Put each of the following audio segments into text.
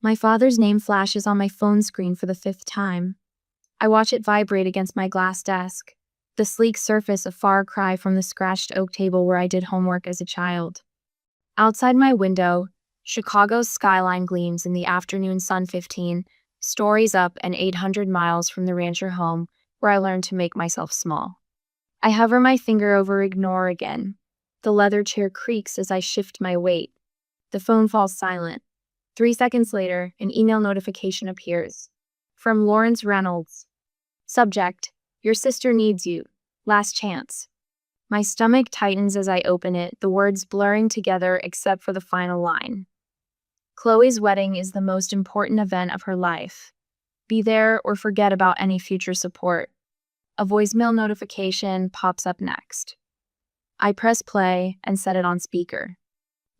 My father's name flashes on my phone screen for the fifth time. I watch it vibrate against my glass desk, the sleek surface a far cry from the scratched oak table where I did homework as a child. Outside my window, Chicago's skyline gleams in the afternoon sun 15 stories up and 800 miles from the rancher home where I learned to make myself small. I hover my finger over ignore again. The leather chair creaks as I shift my weight. The phone falls silent. 3 seconds later, an email notification appears. From Lawrence Reynolds. Subject: Your sister needs you. Last chance. My stomach tightens as I open it, the words blurring together except for the final line. Chloe's wedding is the most important event of her life. Be there or forget about any future support. A voicemail notification pops up next. I press play and set it on speaker.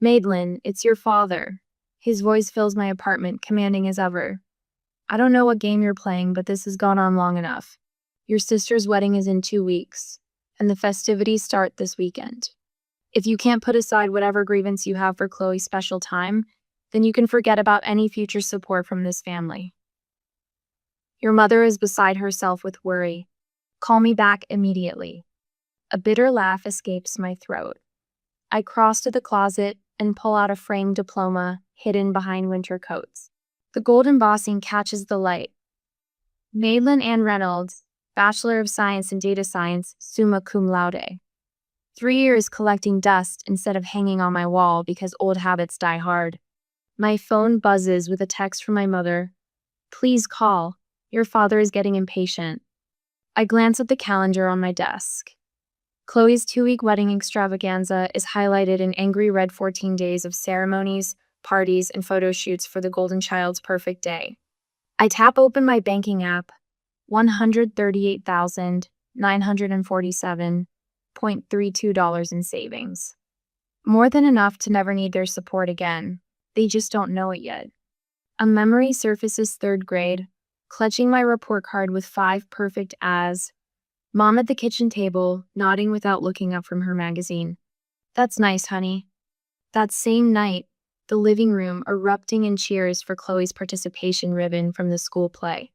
Madeline, it's your father. His voice fills my apartment, commanding as ever. I don't know what game you're playing, but this has gone on long enough. Your sister's wedding is in 2 weeks, and the festivities start this weekend. If you can't put aside whatever grievance you have for Chloe's special time, then you can forget about any future support from this family. Your mother is beside herself with worry. Call me back immediately. A bitter laugh escapes my throat. I cross to the closet and pull out a framed diploma hidden behind winter coats. The gold embossing catches the light. Madeline Ann Reynolds, Bachelor of Science in Data Science, summa cum laude. 3 years collecting dust instead of hanging on my wall because old habits die hard. My phone buzzes with a text from my mother. Please call. Your father is getting impatient. I glance at the calendar on my desk. Chloe's 2-week wedding extravaganza is highlighted in angry red 14 days of ceremonies, parties, and photo shoots for the golden child's perfect day. I tap open my banking app. $138,947.32 in savings. More than enough to never need their support again. They just don't know it yet. A memory surfaces 3rd grade, clutching my report card with 5 perfect as. Mom at the kitchen table, nodding without looking up from her magazine. That's nice, honey. That same night, the living room erupting in cheers for Chloe's participation ribbon from the school play.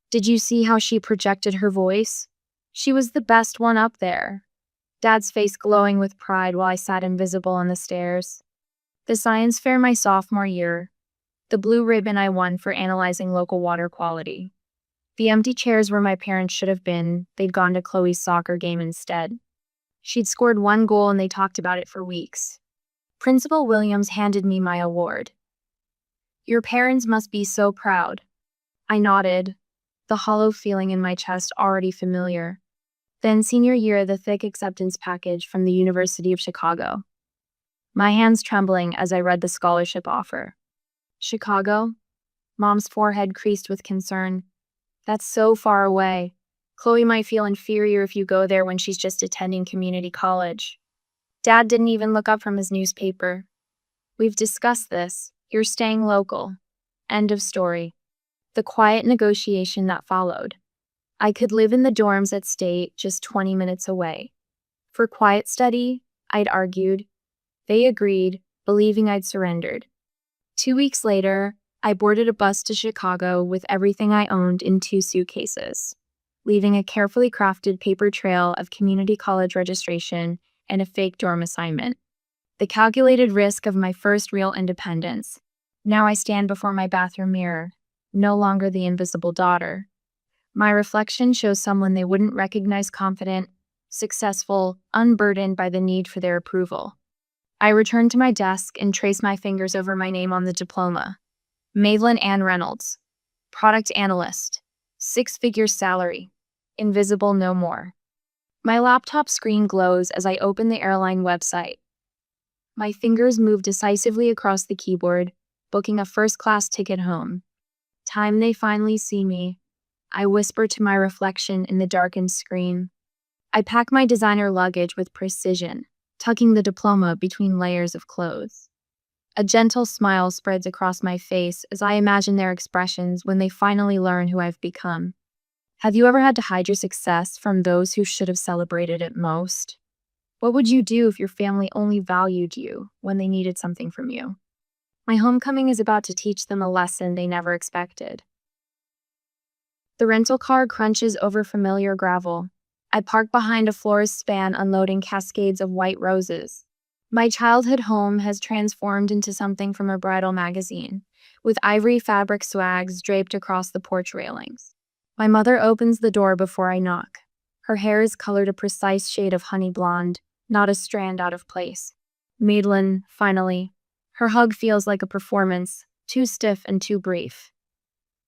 Did you see how she projected her voice? She was the best one up there. Dad's face glowing with pride while I sat invisible on the stairs. The science fair my sophomore year. The blue ribbon I won for analyzing local water quality. The empty chairs where my parents should have been, they'd gone to Chloe's soccer game instead. She'd scored 1 goal and they talked about it for weeks. Principal Williams handed me my award. Your parents must be so proud. I nodded, the hollow feeling in my chest already familiar. Then senior year, the thick acceptance package from the University of Chicago. My hands trembling as I read the scholarship offer. Chicago? Mom's forehead creased with concern. That's so far away. Chloe might feel inferior if you go there when she's just attending community college. Dad didn't even look up from his newspaper. We've discussed this. You're staying local. End of story. The quiet negotiation that followed. I could live in the dorms at State, just 20 minutes away. For quiet study, I'd argued. They agreed, believing I'd surrendered. 2 weeks later, I boarded a bus to Chicago with everything I owned in 2 suitcases, leaving a carefully crafted paper trail of community college registration and a fake dorm assignment. The calculated risk of my first real independence. Now I stand before my bathroom mirror, no longer the invisible daughter. My reflection shows someone they wouldn't recognize confident, successful, unburdened by the need for their approval. I return to my desk and trace my fingers over my name on the diploma. Madeline Ann Reynolds, product analyst, 6-figure salary, invisible no more. My laptop screen glows as I open the airline website. My fingers move decisively across the keyboard, booking a first-class ticket home. Time they finally see me, I whisper to my reflection in the darkened screen. I pack my designer luggage with precision, tucking the diploma between layers of clothes. A gentle smile spreads across my face as I imagine their expressions when they finally learn who I've become. Have you ever had to hide your success from those who should have celebrated it most? What would you do if your family only valued you when they needed something from you? My homecoming is about to teach them a lesson they never expected. The rental car crunches over familiar gravel. I park behind a florist span unloading cascades of white roses. My childhood home has transformed into something from a bridal magazine, with ivory fabric swags draped across the porch railings. My mother opens the door before I knock. Her hair is colored a precise shade of honey blonde, not a strand out of place. Madeline, finally. Her hug feels like a performance, too stiff and too brief.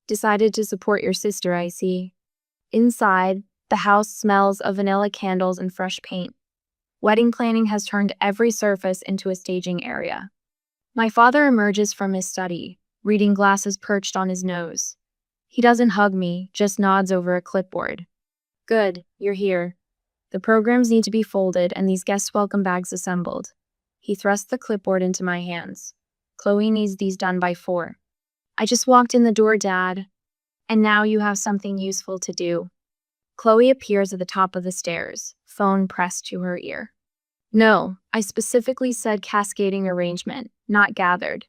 Decided to support your sister, I see. Inside, the house smells of vanilla candles and fresh paint. Wedding planning has turned every surface into a staging area. My father emerges from his study, reading glasses perched on his nose. He doesn't hug me, just nods over a clipboard. Good, you're here. The programs need to be folded and these guest welcome bags assembled. He thrusts the clipboard into my hands. Chloe needs these done by 4. I just walked in the door, Dad. And now you have something useful to do. Chloe appears at the top of the stairs, phone pressed to her ear. No, I specifically said cascading arrangement, not gathered.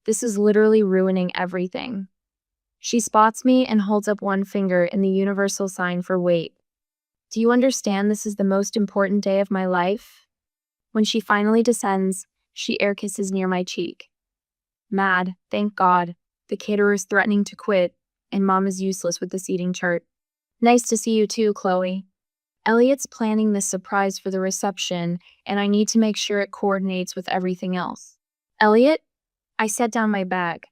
This is literally ruining everything. She spots me and holds up one finger in the universal sign for wait. Do you understand this is the most important day of my life? When she finally descends, she air kisses near my cheek. Mad, thank God. The caterer's threatening to quit, and Mom is useless with the seating chart. Nice to see you too, Chloe. Elliot's planning this surprise for the reception, and I need to make sure it coordinates with everything else. Elliot? I set down my bag.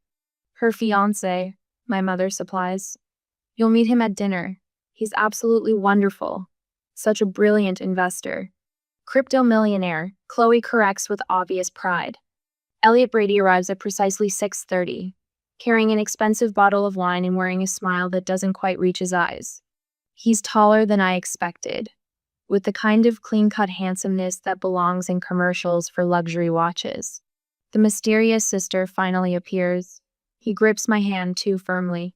Her fiancé, my mother supplies. You'll meet him at dinner. He's absolutely wonderful. Such a brilliant investor. Crypto millionaire, Chloe corrects with obvious pride. Elliot Brady arrives at precisely 6:30, carrying an expensive bottle of wine and wearing a smile that doesn't quite reach his eyes. He's taller than I expected, with the kind of clean-cut handsomeness that belongs in commercials for luxury watches. The mysterious sister finally appears. He grips my hand too firmly.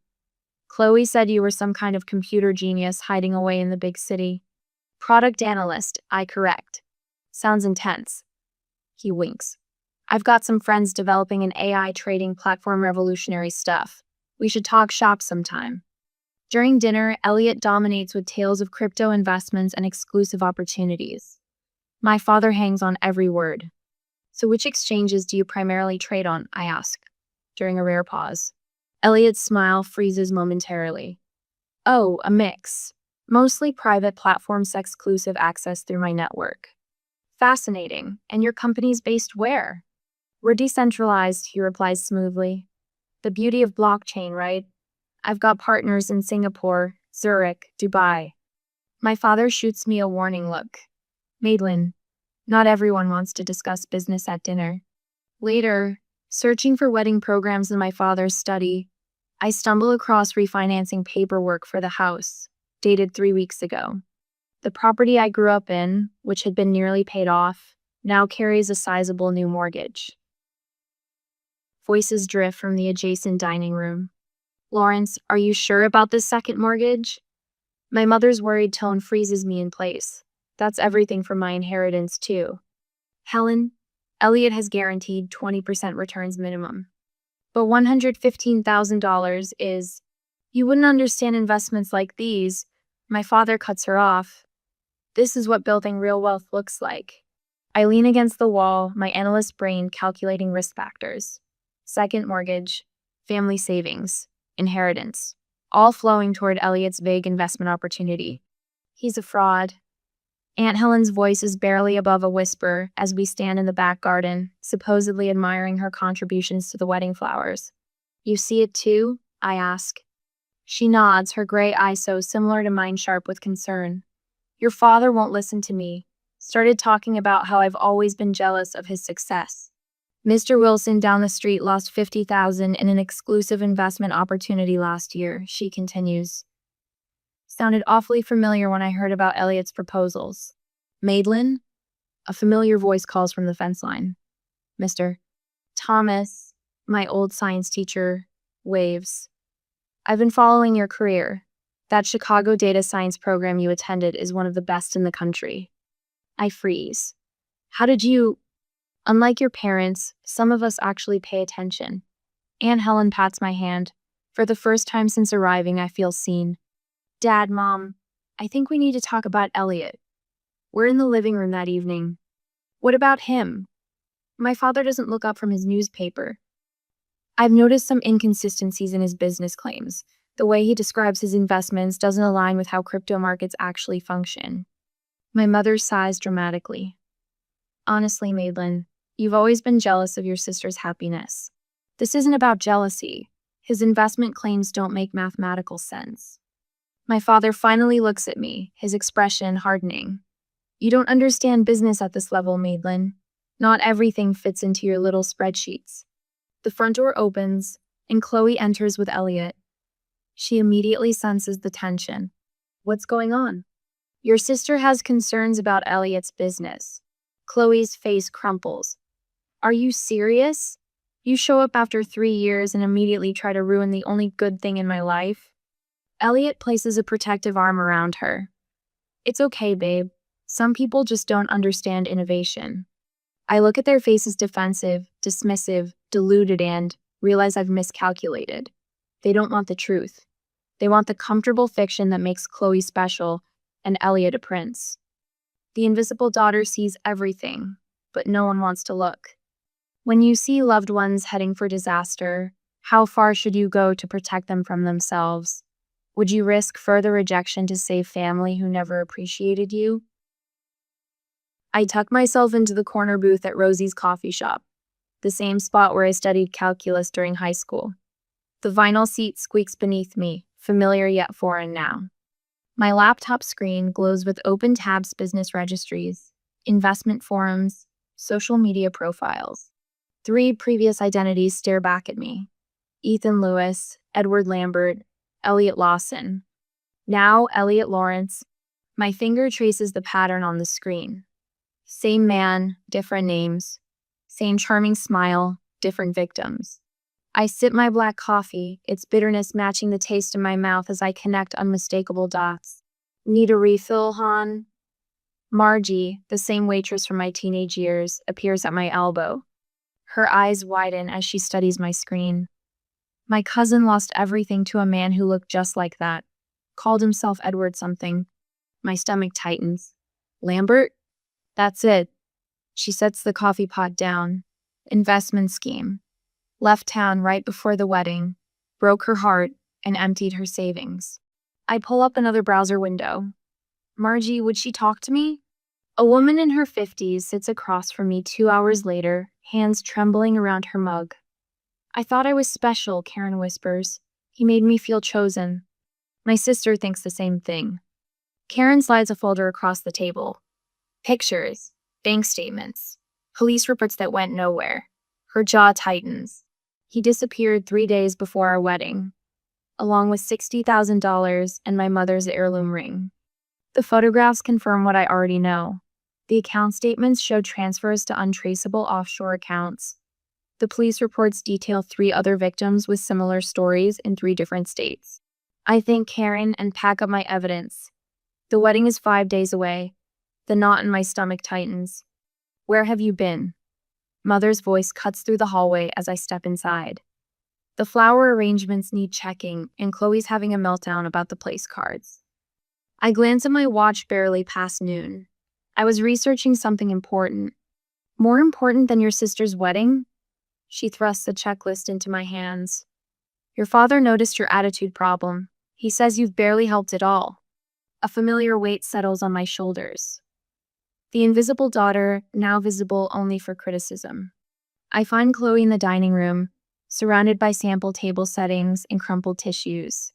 Chloe said you were some kind of computer genius hiding away in the big city. Product analyst, I correct. Sounds intense. He winks. I've got some friends developing an AI trading platform, revolutionary stuff. We should talk shop sometime. During dinner, Elliot dominates with tales of crypto investments and exclusive opportunities. My father hangs on every word. So which exchanges do you primarily trade on? I ask, during a rare pause. Elliot's smile freezes momentarily. Oh, a mix. Mostly private platforms, exclusive access through my network. Fascinating. And your company's based where? We're decentralized, he replies smoothly. The beauty of blockchain, right? I've got partners in Singapore, Zurich, Dubai. My father shoots me a warning look. Madeline, not everyone wants to discuss business at dinner. Later, searching for wedding programs in my father's study, I stumble across refinancing paperwork for the house, dated 3 weeks ago. The property I grew up in, which had been nearly paid off, now carries a sizable new mortgage. Voices drift from the adjacent dining room. Lawrence, are you sure about this second mortgage? My mother's worried tone freezes me in place. That's everything from my inheritance, too. Helen, Elliot has guaranteed 20% returns minimum. But $115,000 is... You wouldn't understand investments like these. My father cuts her off. This is what building real wealth looks like. I lean against the wall, my analyst brain calculating risk factors. Second mortgage, family savings, inheritance, all flowing toward Elliot's vague investment opportunity. He's a fraud. Aunt Helen's voice is barely above a whisper as we stand in the back garden, supposedly admiring her contributions to the wedding flowers. You see it too? I ask. She nods, her gray eyes so similar to mine sharp with concern. Your father won't listen to me. Started talking about how I've always been jealous of his success. Mr. Wilson down the street lost $50,000 in an exclusive investment opportunity last year, she continues. Sounded awfully familiar when I heard about Elliot's proposals. Madeline? A familiar voice calls from the fence line. Mr. Thomas, my old science teacher, waves. I've been following your career. That Chicago data science program you attended is one of the best in the country. I freeze. How did you... Unlike your parents, some of us actually pay attention. Aunt Helen pats my hand. For the first time since arriving, I feel seen. Dad, Mom, I think we need to talk about Elliot. We're in the living room that evening. What about him? My father doesn't look up from his newspaper. I've noticed some inconsistencies in his business claims. The way he describes his investments doesn't align with how crypto markets actually function. My mother sighs dramatically. Honestly, Madeline, you've always been jealous of your sister's happiness. This isn't about jealousy. His investment claims don't make mathematical sense. My father finally looks at me, his expression hardening. You don't understand business at this level, Madeline. Not everything fits into your little spreadsheets. The front door opens, and Chloe enters with Elliot. She immediately senses the tension. What's going on? Your sister has concerns about Elliot's business. Chloe's face crumples. Are you serious? You show up after 3 years and immediately try to ruin the only good thing in my life? Elliot places a protective arm around her. It's okay, babe. Some people just don't understand innovation. I look at their faces defensive, dismissive, deluded, and realize I've miscalculated. They don't want the truth. They want the comfortable fiction that makes Chloe special and Elliot a prince. The invisible daughter sees everything, but no one wants to look. When you see loved ones heading for disaster, how far should you go to protect them from themselves? Would you risk further rejection to save family who never appreciated you? I tuck myself into the corner booth at Rosie's coffee shop, the same spot where I studied calculus during high school. The vinyl seat squeaks beneath me, familiar yet foreign now. My laptop screen glows with open tabs, business registries, investment forums, social media profiles. 3 previous identities stare back at me. Ethan Lewis, Edward Lambert, Elliot Lawson. Now Elliot Lawrence. My finger traces the pattern on the screen. Same man, different names. Same charming smile, different victims. I sip my black coffee, its bitterness matching the taste in my mouth as I connect unmistakable dots. Need a refill, hon? Margie, the same waitress from my teenage years, appears at my elbow. Her eyes widen as she studies my screen. My cousin lost everything to a man who looked just like that. Called himself Edward something. My stomach tightens. Lambert? That's it. She sets the coffee pot down. Investment scheme. Left town right before the wedding. Broke her heart and emptied her savings. I pull up another browser window. Margie, would she talk to me? A woman in her 50s sits across from me 2 hours later, hands trembling around her mug. I thought I was special, Karen whispers. He made me feel chosen. My sister thinks the same thing. Karen slides a folder across the table. Pictures, bank statements, police reports that went nowhere. Her jaw tightens. He disappeared 3 days before our wedding, along with $60,000 and my mother's heirloom ring. The photographs confirm what I already know. The account statements show transfers to untraceable offshore accounts. The police reports detail 3 other victims with similar stories in 3 different states. I thank Karen and pack up my evidence. The wedding is 5 days away. The knot in my stomach tightens. Where have you been? Mother's voice cuts through the hallway as I step inside. The flower arrangements need checking, and Chloe's having a meltdown about the place cards. I glance at my watch barely past noon. I was researching something important. More important than your sister's wedding? She thrusts a checklist into my hands. Your father noticed your attitude problem. He says you've barely helped at all. A familiar weight settles on my shoulders. The invisible daughter, now visible only for criticism. I find Chloe in the dining room, surrounded by sample table settings and crumpled tissues.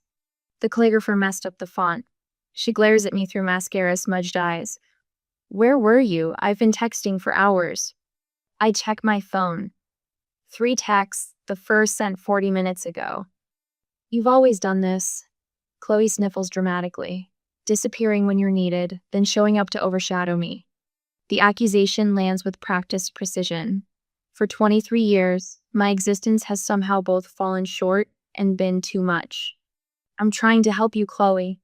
The calligrapher messed up the font. She glares at me through mascara-smudged eyes. Where were you? I've been texting for hours. I check my phone. 3 texts, the first sent 40 minutes ago. You've always done this. Chloe sniffles dramatically, disappearing when you're needed, then showing up to overshadow me. The accusation lands with practiced precision. For 23 years, my existence has somehow both fallen short and been too much. I'm trying to help you, Chloe.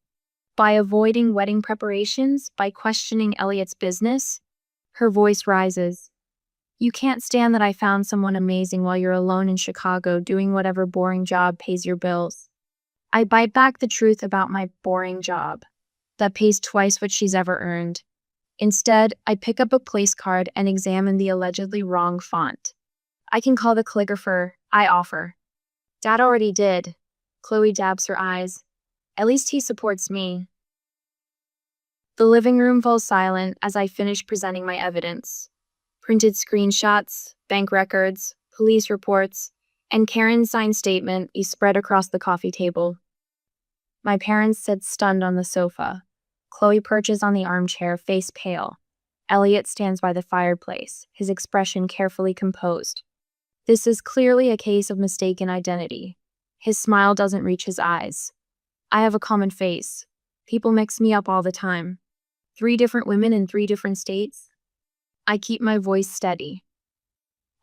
By avoiding wedding preparations, by questioning Elliot's business. Her voice rises. You can't stand that I found someone amazing while you're alone in Chicago doing whatever boring job pays your bills. I bite back the truth about my boring job that pays twice what she's ever earned. Instead, I pick up a place card and examine the allegedly wrong font. I can call the calligrapher, I offer. Dad already did. Chloe dabs her eyes. At least he supports me. The living room falls silent as I finish presenting my evidence. Printed screenshots, bank records, police reports, and Karen's signed statement is spread across the coffee table. My parents sit stunned on the sofa. Chloe perches on the armchair, face pale. Elliot stands by the fireplace, his expression carefully composed. This is clearly a case of mistaken identity. His smile doesn't reach his eyes. I have a common face. People mix me up all the time. 3 different women in 3 different states. I keep my voice steady.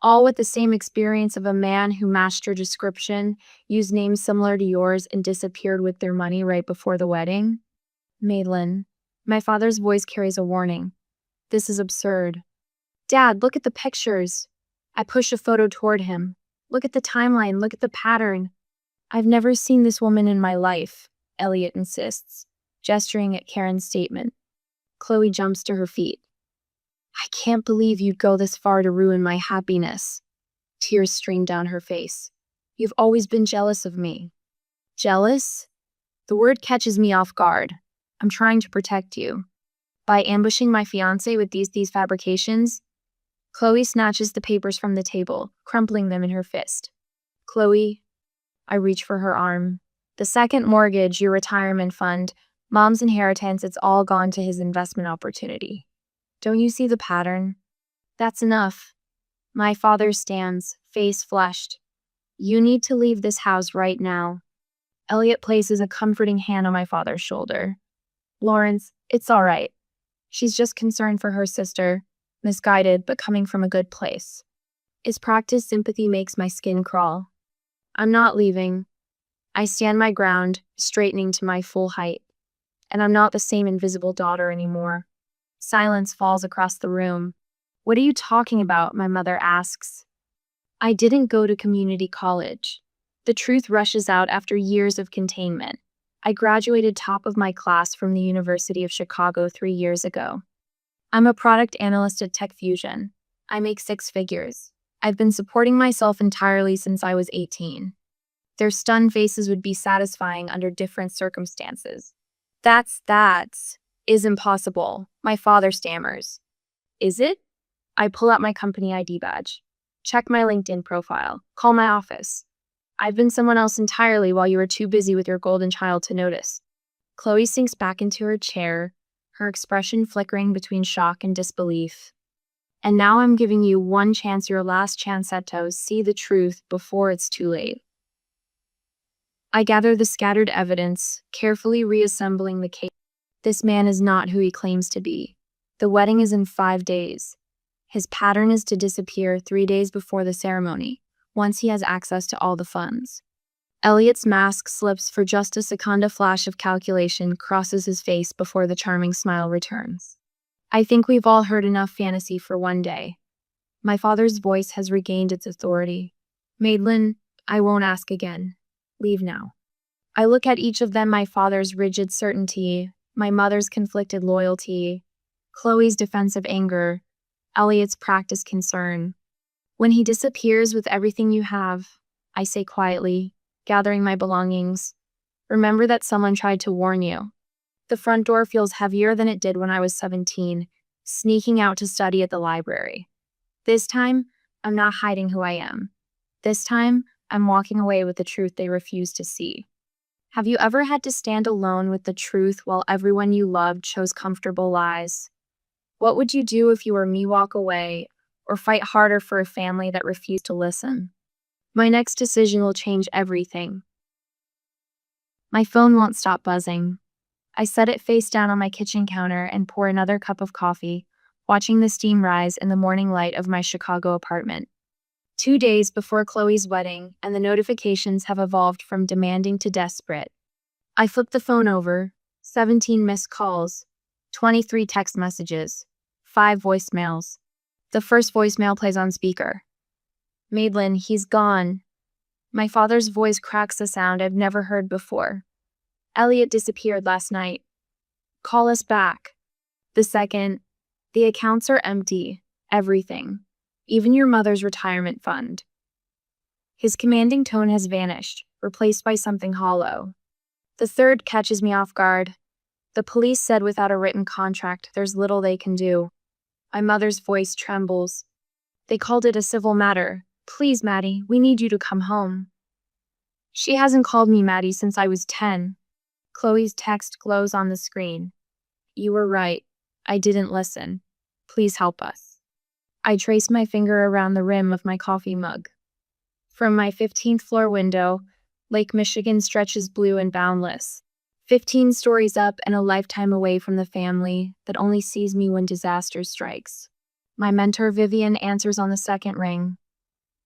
All with the same experience of a man who matched your description, used names similar to yours, and disappeared with their money right before the wedding. Madeline. My father's voice carries a warning. This is absurd. Dad, look at the pictures. I push a photo toward him. Look at the timeline, look at the pattern. I've never seen this woman in my life, Elliot insists, gesturing at Karen's statement. Chloe jumps to her feet. I can't believe you'd go this far to ruin my happiness. Tears stream down her face. You've always been jealous of me. Jealous? The word catches me off guard. I'm trying to protect you. By ambushing my fiancé with these fabrications? Chloe snatches the papers from the table, crumpling them in her fist. Chloe, I reach for her arm. The second mortgage, your retirement fund, Mom's inheritance, it's all gone to his investment opportunity. Don't you see the pattern? That's enough. My father stands, face flushed. You need to leave this house right now. Elliot places a comforting hand on my father's shoulder. Lawrence, it's all right. She's just concerned for her sister, misguided but coming from a good place. His practiced sympathy makes my skin crawl. I'm not leaving. I stand my ground, straightening to my full height. And I'm not the same invisible daughter anymore. Silence falls across the room. What are you talking about? My mother asks. I didn't go to community college. The truth rushes out after years of containment. I graduated top of my class from the University of Chicago 3 years ago. I'm a product analyst at Tech Fusion. I make 6 figures. I've been supporting myself entirely since I was 18. Their stunned faces would be satisfying under different circumstances. That is impossible, my father stammers. Is it? I pull out my company ID badge. Check my LinkedIn profile. Call my office. I've been someone else entirely while you were too busy with your golden child to notice. Chloe sinks back into her chair, her expression flickering between shock and disbelief. And now I'm giving you one chance, your last chance to see the truth before it's too late. I gather the scattered evidence, carefully reassembling the case. This man is not who he claims to be. The wedding is in 5 days. His pattern is to disappear 3 days before the ceremony, once he has access to all the funds. Elliot's mask slips for just a second. A flash of calculation crosses his face before the charming smile returns. I think we've all heard enough fantasy for one day. My father's voice has regained its authority. Madeline, I won't ask again. Leave now. I look at each of them, my father's rigid certainty, my mother's conflicted loyalty, Chloe's defensive anger, Elliot's practiced concern. When he disappears with everything you have, I say quietly, gathering my belongings, remember that someone tried to warn you. The front door feels heavier than it did when I was 17, sneaking out to study at the library. This time, I'm not hiding who I am. This time, I'm walking away with the truth they refuse to see. Have you ever had to stand alone with the truth while everyone you loved chose comfortable lies? What would you do if you were me? Walk away or fight harder for a family that refused to listen? My next decision will change everything. My phone won't stop buzzing. I set it face down on my kitchen counter and pour another cup of coffee, watching the steam rise in the morning light of my Chicago apartment. 2 days before Chloe's wedding, and the notifications have evolved from demanding to desperate. I flip the phone over, 17 missed calls, 23 text messages, 5 voicemails. The first voicemail plays on speaker. Madeline, he's gone. My father's voice cracks a sound I've never heard before. Elliot disappeared last night. Call us back. The second, the accounts are empty. Everything. Even your mother's retirement fund. His commanding tone has vanished, replaced by something hollow. The third catches me off guard. The police said without a written contract, there's little they can do. My mother's voice trembles. They called it a civil matter. Please, Maddie, we need you to come home. She hasn't called me Maddie since I was 10. Chloe's text glows on the screen. You were right. I didn't listen. Please help us. I trace my finger around the rim of my coffee mug. From my 15th floor window, Lake Michigan stretches blue and boundless. 15 stories up and a lifetime away from the family that only sees me when disaster strikes. My mentor Vivian answers on the second ring.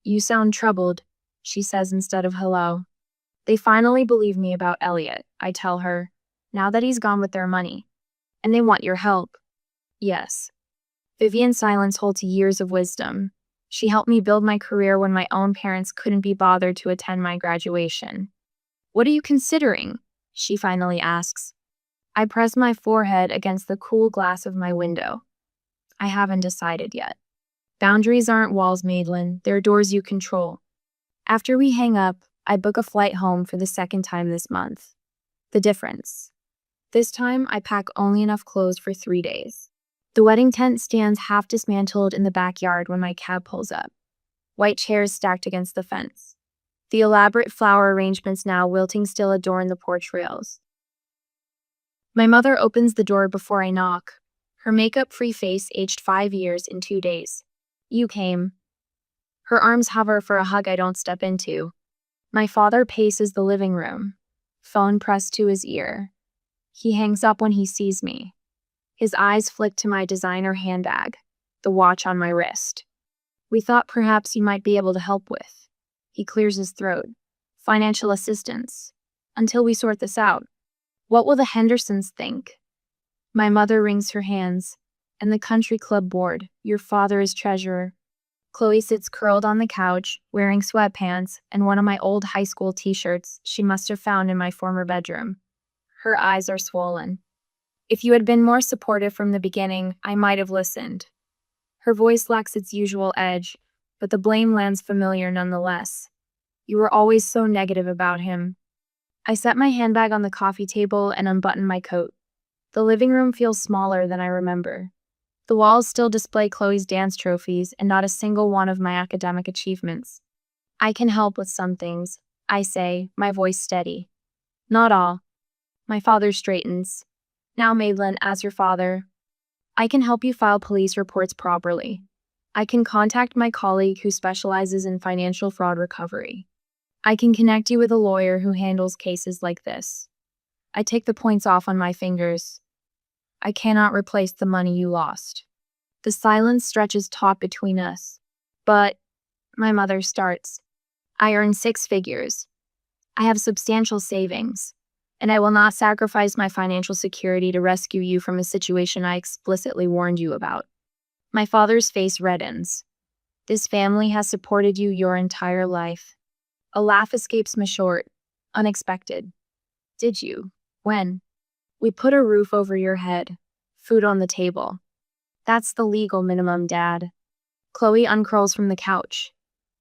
You sound troubled, she says instead of hello. They finally believe me about Elliot, I tell her, now that he's gone with their money. And they want your help. Yes. Vivian's silence holds years of wisdom. She helped me build my career when my own parents couldn't be bothered to attend my graduation. What are you considering? She finally asks. I press my forehead against the cool glass of my window. I haven't decided yet. Boundaries aren't walls, Madeline. They're doors you control. After we hang up, I book a flight home for the second time this month. The difference. This time, I pack only enough clothes for 3 days. The wedding tent stands half dismantled in the backyard when my cab pulls up. White chairs stacked against the fence. The elaborate flower arrangements now wilting still adorn the porch rails. My mother opens the door before I knock. Her makeup-free face aged 5 years in 2 days. You came. Her arms hover for a hug I don't step into. My father paces the living room, phone pressed to his ear. He hangs up when he sees me. His eyes flick to my designer handbag, the watch on my wrist. We thought perhaps you might be able to help with. He clears his throat. Financial assistance. Until we sort this out. What will the Hendersons think? My mother wrings her hands. And the country club board, your father is treasurer. Chloe sits curled on the couch, wearing sweatpants and one of my old high school t-shirts she must have found in my former bedroom. Her eyes are swollen. If you had been more supportive from the beginning, I might have listened. Her voice lacks its usual edge, but the blame lands familiar nonetheless. You were always so negative about him. I set my handbag on the coffee table and unbutton my coat. The living room feels smaller than I remember. The walls still display Chloe's dance trophies and not a single one of my academic achievements. I can help with some things, I say, my voice steady. Not all. My father straightens. Now, Madeline, as your father, I can help you file police reports properly. I can contact my colleague who specializes in financial fraud recovery. I can connect you with a lawyer who handles cases like this. I take the points off on my fingers. I cannot replace the money you lost. The silence stretches taut between us. But, my mother starts. I earn 6 figures. I have substantial savings. And I will not sacrifice my financial security to rescue you from a situation I explicitly warned you about. My father's face reddens. This family has supported you your entire life. A laugh escapes me short. Unexpected. Did you? When? We put a roof over your head. Food on the table. That's the legal minimum, Dad. Chloe uncurls from the couch.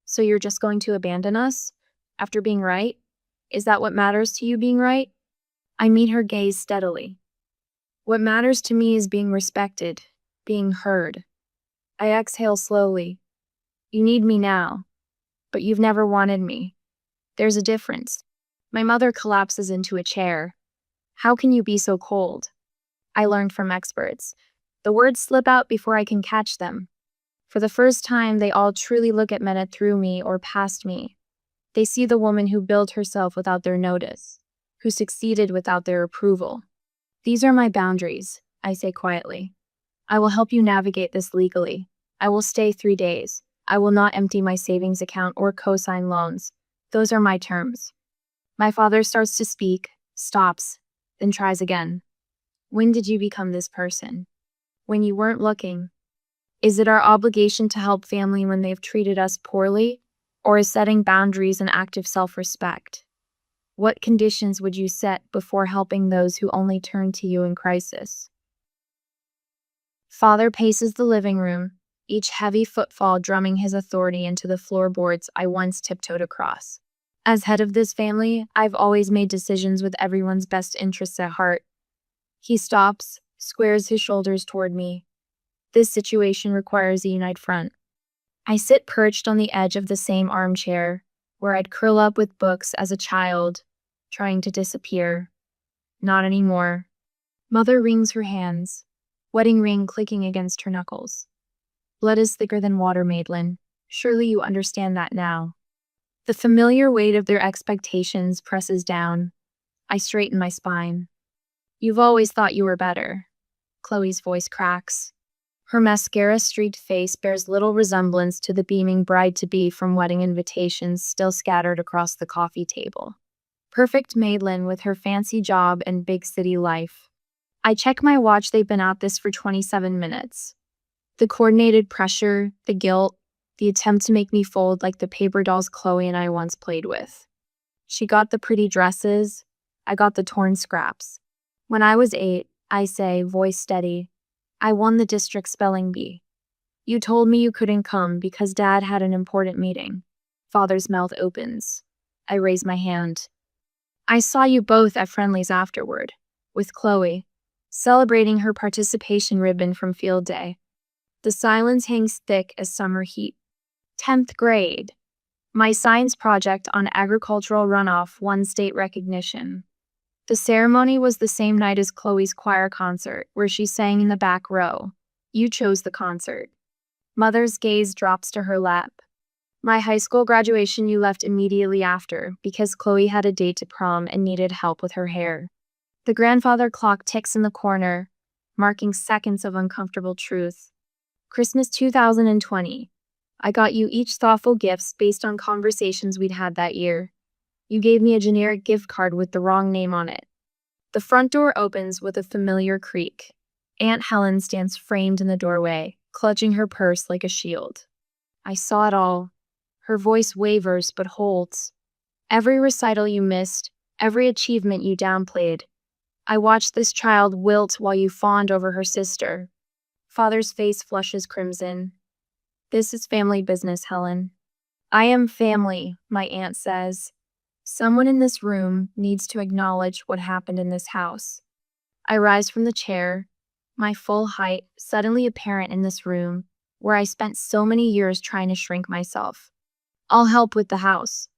So you're just going to abandon us? After being right? Is that what matters to you, being right? I meet her gaze steadily. What matters to me is being respected, being heard. I exhale slowly. You need me now, but you've never wanted me. There's a difference. My mother collapses into a chair. How can you be so cold? I learned from experts. The words slip out before I can catch them. For the first time, they all truly look at men through me or past me. They see the woman who built herself without their notice, who succeeded without their approval. These are my boundaries, I say quietly. I will help you navigate this legally. I will stay 3 days. I will not empty my savings account or co-sign loans. Those are my terms. My father starts to speak, stops, then tries again. When did you become this person? When you weren't looking. Is it our obligation to help family when they've treated us poorly? Or is setting boundaries an act of self-respect? What conditions would you set before helping those who only turn to you in crisis? Father paces the living room, each heavy footfall drumming his authority into the floorboards I once tiptoed across. As head of this family, I've always made decisions with everyone's best interests at heart. He stops, squares his shoulders toward me. This situation requires a united front. I sit perched on the edge of the same armchair, where I'd curl up with books as a child, trying to disappear. Not anymore. Mother wrings her hands, wedding ring clicking against her knuckles. Blood is thicker than water, Madeline. Surely you understand that now. The familiar weight of their expectations presses down. I straighten my spine. You've always thought you were better. Chloe's voice cracks. Her mascara-streaked face bears little resemblance to the beaming bride-to-be from wedding invitations still scattered across the coffee table. Perfect Madeline with her fancy job and big city life. I check my watch. They've been at this for 27 minutes. The coordinated pressure, the guilt, the attempt to make me fold like the paper dolls Chloe and I once played with. She got the pretty dresses. I got the torn scraps. When I was 8, I say, voice steady, I won the district spelling bee. You told me you couldn't come because Dad had an important meeting. Father's mouth opens. I raise my hand. I saw you both at Friendly's afterward, with Chloe, celebrating her participation ribbon from field day. The silence hangs thick as summer heat. 10th grade. My science project on agricultural runoff won state recognition. The ceremony was the same night as Chloe's choir concert, where she sang in the back row. You chose the concert. Mother's gaze drops to her lap. My high school graduation you left immediately after because Chloe had a date to prom and needed help with her hair. The grandfather clock ticks in the corner, marking seconds of uncomfortable truth. Christmas 2020. I got you each thoughtful gifts based on conversations we'd had that year. You gave me a generic gift card with the wrong name on it. The front door opens with a familiar creak. Aunt Helen stands framed in the doorway, clutching her purse like a shield. I saw it all. Her voice wavers but holds. Every recital you missed, every achievement you downplayed. I watched this child wilt while you fawned over her sister. Father's face flushes crimson. This is family business, Helen. I am family, my aunt says. Someone in this room needs to acknowledge what happened in this house. I rise from the chair, my full height suddenly apparent in this room, where I spent so many years trying to shrink myself. I'll help with the house.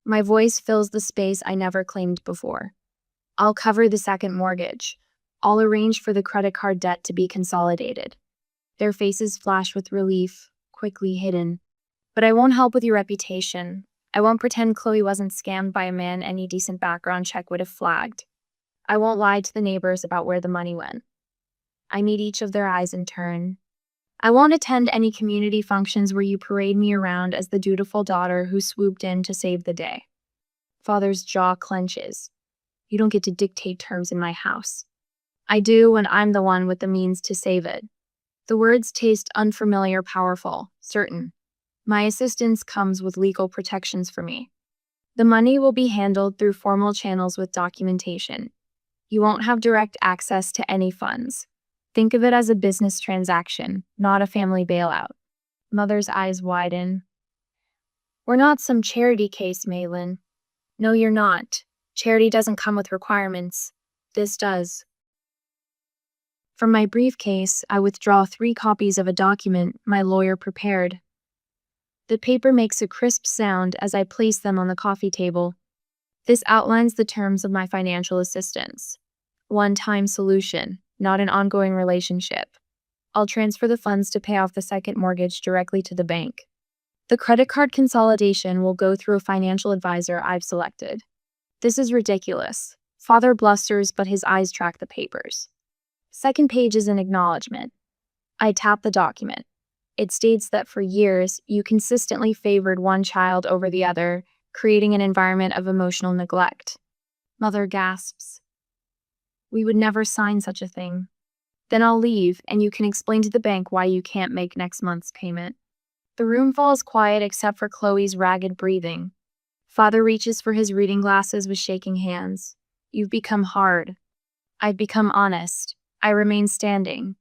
My voice fills the space I never claimed before. I'll cover the second mortgage. I'll arrange for the credit card debt to be consolidated. Their faces flash with relief, quickly hidden. But I won't help with your reputation. I won't pretend Chloe wasn't scammed by a man any decent background check would have flagged. I won't lie to the neighbors about where the money went. I meet each of their eyes in turn. I won't attend any community functions where you parade me around as the dutiful daughter who swooped in to save the day. Father's jaw clenches. You don't get to dictate terms in my house. I do when I'm the one with the means to save it. The words taste unfamiliar, powerful, certain. My assistance comes with legal protections for me. The money will be handled through formal channels with documentation. You won't have direct access to any funds. Think of it as a business transaction, not a family bailout. Mother's eyes widen. We're not some charity case, Maylin. No, you're not. Charity doesn't come with requirements. This does. From my briefcase, I withdraw 3 copies of a document my lawyer prepared. The paper makes a crisp sound as I place them on the coffee table. This outlines the terms of my financial assistance. One-time solution, not an ongoing relationship. I'll transfer the funds to pay off the second mortgage directly to the bank. The credit card consolidation will go through a financial advisor I've selected. This is ridiculous. Father blusters, but his eyes track the papers. Second page is an acknowledgement. I tap the document. It states that for years, you consistently favored one child over the other, creating an environment of emotional neglect. Mother gasps. We would never sign such a thing. Then I'll leave, and you can explain to the bank why you can't make next month's payment. The room falls quiet except for Chloe's ragged breathing. Father reaches for his reading glasses with shaking hands. You've become hard. I've become honest. I remain standing.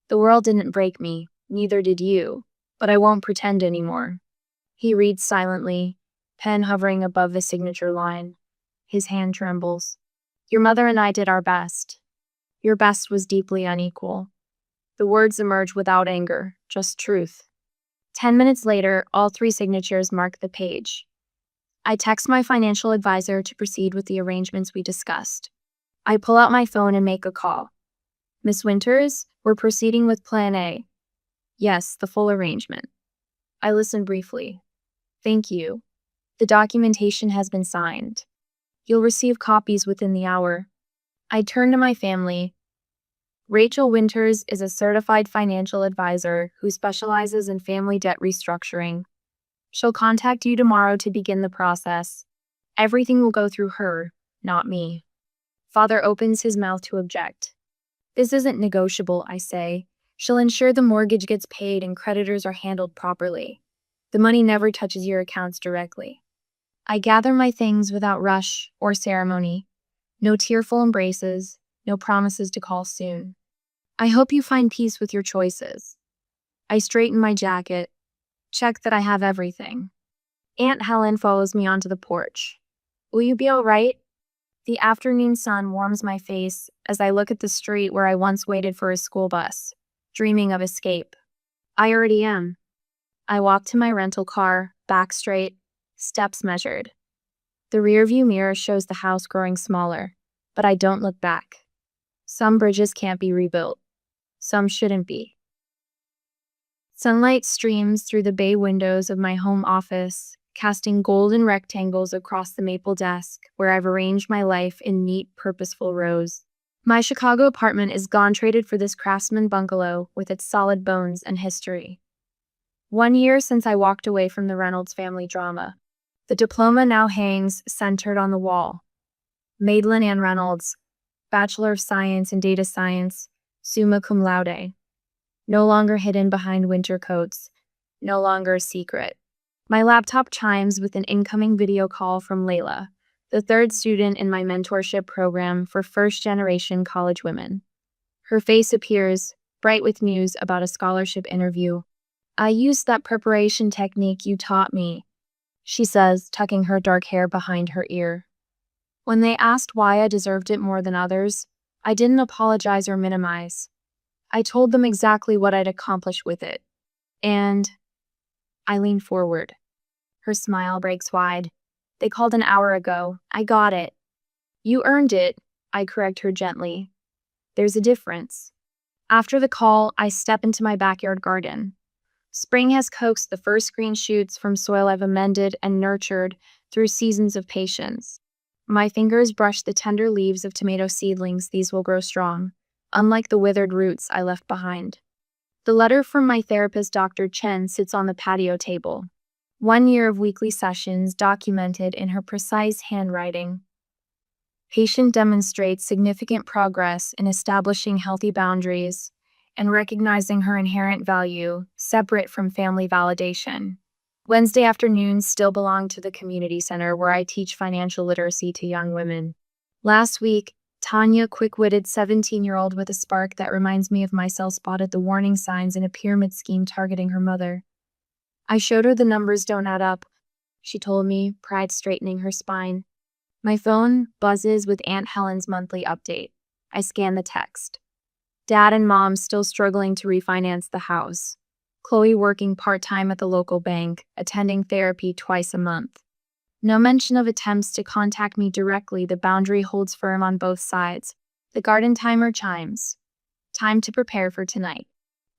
The world didn't break me, neither did you, but I won't pretend anymore. He reads silently, pen hovering above the signature line. His hand trembles. Your mother and I did our best. Your best was deeply unequal. The words emerge without anger, just truth. 10 minutes later, all 3 signatures mark the page. I text my financial advisor to proceed with the arrangements we discussed. I pull out my phone and make a call. Miss Winters, we're proceeding with Plan A. Yes, the full arrangement. I listen briefly. Thank you. The documentation has been signed. You'll receive copies within the hour. I turn to my family. Rachel Winters is a certified financial advisor who specializes in family debt restructuring. She'll contact you tomorrow to begin the process. Everything will go through her, not me. Father opens his mouth to object. This isn't negotiable, I say. She'll ensure the mortgage gets paid and creditors are handled properly. The money never touches your accounts directly. I gather my things without rush or ceremony. No tearful embraces, no promises to call soon. I hope you find peace with your choices. I straighten my jacket, check that I have everything. Aunt Helen follows me onto the porch. Will you be all right? The afternoon sun warms my face as I look at the street where I once waited for a school bus, dreaming of escape. I already am. I walk to my rental car, back straight, steps measured. The rearview mirror shows the house growing smaller, but I don't look back. Some bridges can't be rebuilt. Some shouldn't be. Sunlight streams through the bay windows of my home office, casting golden rectangles across the maple desk where I've arranged my life in neat, purposeful rows. My Chicago apartment is gone traded for this craftsman bungalow with its solid bones and history. 1 year since I walked away from the Reynolds family drama. The diploma now hangs centered on the wall. Madeline Ann Reynolds, Bachelor of Science in Data Science, summa cum laude. No longer hidden behind winter coats, no longer a secret. My laptop chimes with an incoming video call from Layla, the 3rd student in my mentorship program for first-generation college women. Her face appears, bright with news about a scholarship interview. I used that preparation technique you taught me, she says, tucking her dark hair behind her ear. When they asked why I deserved it more than others, I didn't apologize or minimize. I told them exactly what I'd accomplished with it. And I lean forward. Her smile breaks wide. They called an hour ago. I got it. You earned it, I correct her gently. There's a difference. After the call, I step into my backyard garden. Spring has coaxed the first green shoots from soil I've amended and nurtured through seasons of patience. My fingers brush the tender leaves of tomato seedlings. These will grow strong, unlike the withered roots I left behind. The letter from my therapist, Dr. Chen, sits on the patio table. 1 year of weekly sessions documented in her precise handwriting. Patient demonstrates significant progress in establishing healthy boundaries and recognizing her inherent value, separate from family validation. Wednesday afternoons still belong to the community center where I teach financial literacy to young women. Last week, Tanya, quick-witted 17-year-old with a spark that reminds me of myself, spotted the warning signs in a pyramid scheme targeting her mother. I showed her the numbers don't add up, she told me, pride straightening her spine. My phone buzzes with Aunt Helen's monthly update. I scan the text. Dad and Mom still struggling to refinance the house. Chloe working part-time at the local bank, attending therapy twice a month. No mention of attempts to contact me directly. The boundary holds firm on both sides. The garden timer chimes. Time to prepare for tonight.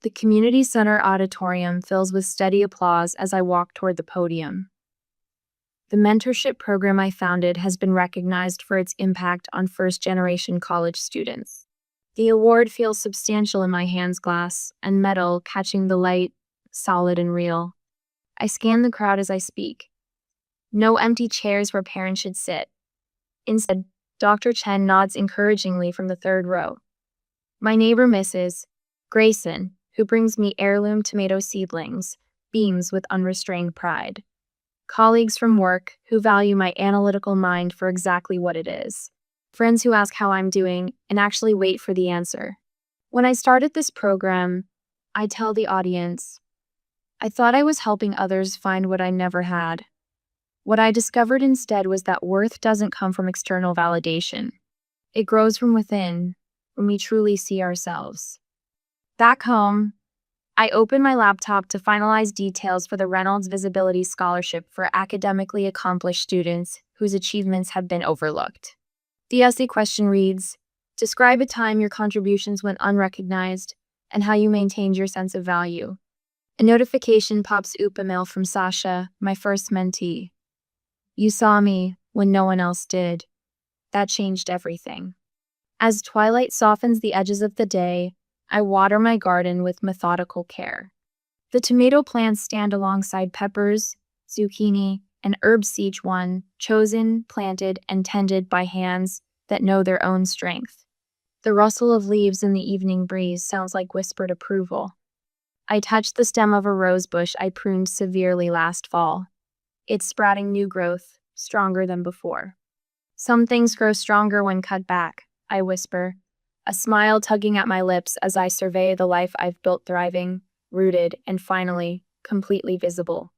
The community center auditorium fills with steady applause as I walk toward the podium. The mentorship program I founded has been recognized for its impact on first-generation college students. The award feels substantial in my hands, glass and metal catching the light, solid and real. I scan the crowd as I speak. No empty chairs where parents should sit. Instead, Dr. Chen nods encouragingly from the 3rd row. My neighbor Mrs. Grayson, who brings me heirloom tomato seedlings, beams with unrestrained pride. Colleagues from work who value my analytical mind for exactly what it is. Friends who ask how I'm doing and actually wait for the answer. When I started this program, I tell the audience, I thought I was helping others find what I never had. What I discovered instead was that worth doesn't come from external validation. It grows from within, when we truly see ourselves. Back home, I open my laptop to finalize details for the Reynolds Visibility Scholarship for academically accomplished students whose achievements have been overlooked. The essay question reads, describe a time your contributions went unrecognized and how you maintained your sense of value. A notification pops up, a mail from Sasha, my first mentee. You saw me when no one else did. That changed everything. As twilight softens the edges of the day, I water my garden with methodical care. The tomato plants stand alongside peppers, zucchini, and herbs, each one chosen, planted, and tended by hands that know their own strength. The rustle of leaves in the evening breeze sounds like whispered approval. I touch the stem of a rose bush I pruned severely last fall. It's sprouting new growth, stronger than before. Some things grow stronger when cut back, I whisper, a smile tugging at my lips as I survey the life I've built, thriving, rooted, and finally, completely visible.